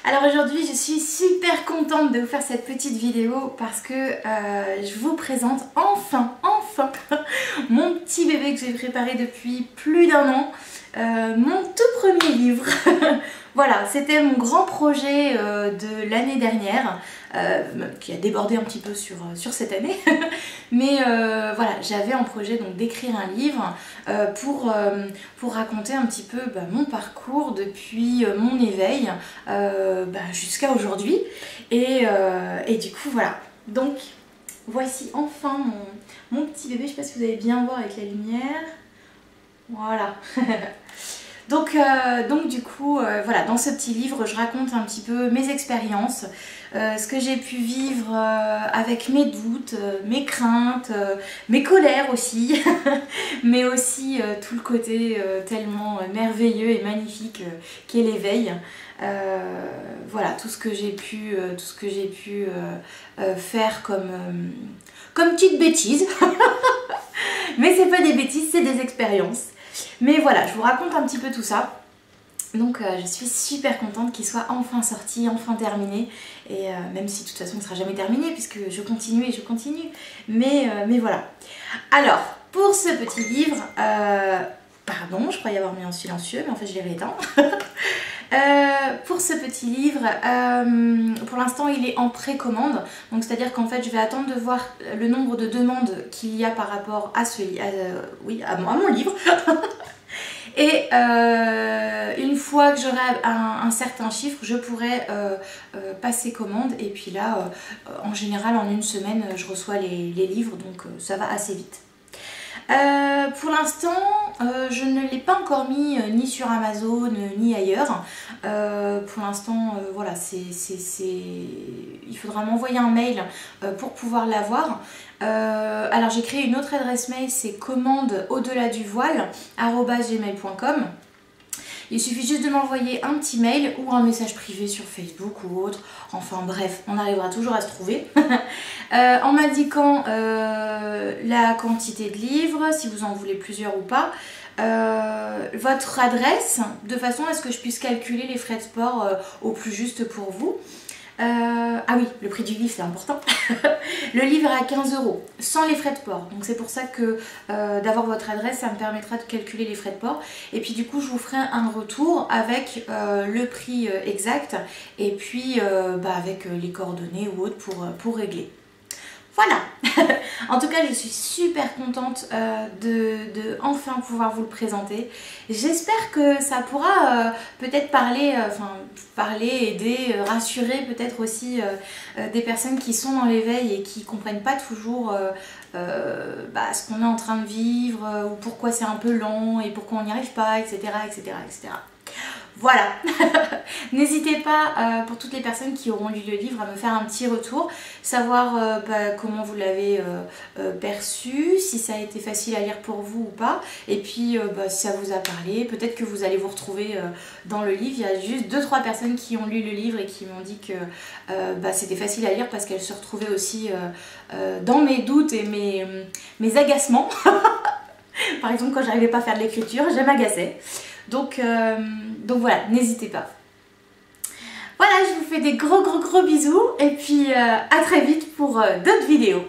Alors aujourd'hui je suis super contente de vous faire cette petite vidéo parce que je vous présente enfin mon petit bébé que j'ai préparé depuis plus d'1 an, mon tout premier livre. Voilà, c'était mon grand projet de l'année dernière, qui a débordé un petit peu sur cette année. Mais voilà, j'avais en projet donc d'écrire un livre pour raconter un petit peu mon parcours depuis mon éveil jusqu'à aujourd'hui. Et du coup voilà, donc voici enfin mon petit bébé. Je sais pas si vous allez bien voir avec la lumière. Voilà. Donc du coup, voilà, dans ce petit livre, je raconte un petit peu mes expériences, ce que j'ai pu vivre avec mes doutes, mes craintes, mes colères aussi, mais aussi tout le côté tellement merveilleux et magnifique qu'est l'éveil. Voilà, tout ce que j'ai pu, faire comme petite bêtise. Mais c'est pas des bêtises, c'est des expériences. Mais voilà, je vous raconte un petit peu tout ça. Donc je suis super contente qu'il soit enfin sorti, enfin terminé. Et même si de toute façon il ne sera jamais terminé puisque je continue et je continue. Mais voilà. Alors, pour ce petit livre, pardon, je croyais avoir mis en silencieux, mais en fait je l'ai rééteint. Pour ce petit livre, pour l'instant il est en précommande, donc c'est à dire qu'en fait je vais attendre de voir le nombre de demandes qu'il y a par rapport à mon livre. Et une fois que j'aurai un certain chiffre, je pourrai passer commande. Et puis là, en général, en 1 semaine, je reçois les livres, donc ça va assez vite. Pour l'instant, je ne l'ai pas encore mis ni sur Amazon ni ailleurs. Pour l'instant, voilà, il faudra m'envoyer un mail pour pouvoir l'avoir. Alors j'ai créé une autre adresse mail, c'est commande-au-delà-du-voile@gmail.com. Il suffit juste de m'envoyer un petit mail ou un message privé sur Facebook ou autre. Enfin bref, on arrivera toujours à se trouver. En m'indiquant la quantité de livres, si vous en voulez plusieurs ou pas. Votre adresse, de façon à ce que je puisse calculer les frais de port au plus juste pour vous. Ah oui, le prix du livre c'est important. Le livre est à 15 € sans les frais de port, donc c'est pour ça que d'avoir votre adresse ça me permettra de calculer les frais de port. Et puis du coup je vous ferai un retour avec le prix exact et puis avec les coordonnées ou autres pour régler. Voilà. En tout cas je suis super contente de enfin pouvoir vous le présenter. J'espère que ça pourra peut-être parler, aider, rassurer peut-être aussi des personnes qui sont dans l'éveil et qui ne comprennent pas toujours ce qu'on est en train de vivre ou pourquoi c'est un peu lent et pourquoi on n'y arrive pas, etc. etc. Voilà. N'hésitez pas, pour toutes les personnes qui auront lu le livre, à me faire un petit retour, savoir comment vous l'avez perçu, si ça a été facile à lire pour vous ou pas, et puis si ça vous a parlé, peut-être que vous allez vous retrouver dans le livre. Il y a juste 2-3 personnes qui ont lu le livre et qui m'ont dit que c'était facile à lire parce qu'elles se retrouvaient aussi dans mes doutes et mes agacements. Par exemple, quand j'arrivais pas à faire de l'écriture, je m'agaçais. Donc voilà, n'hésitez pas. Voilà, je vous fais des gros bisous et puis à très vite pour d'autres vidéos.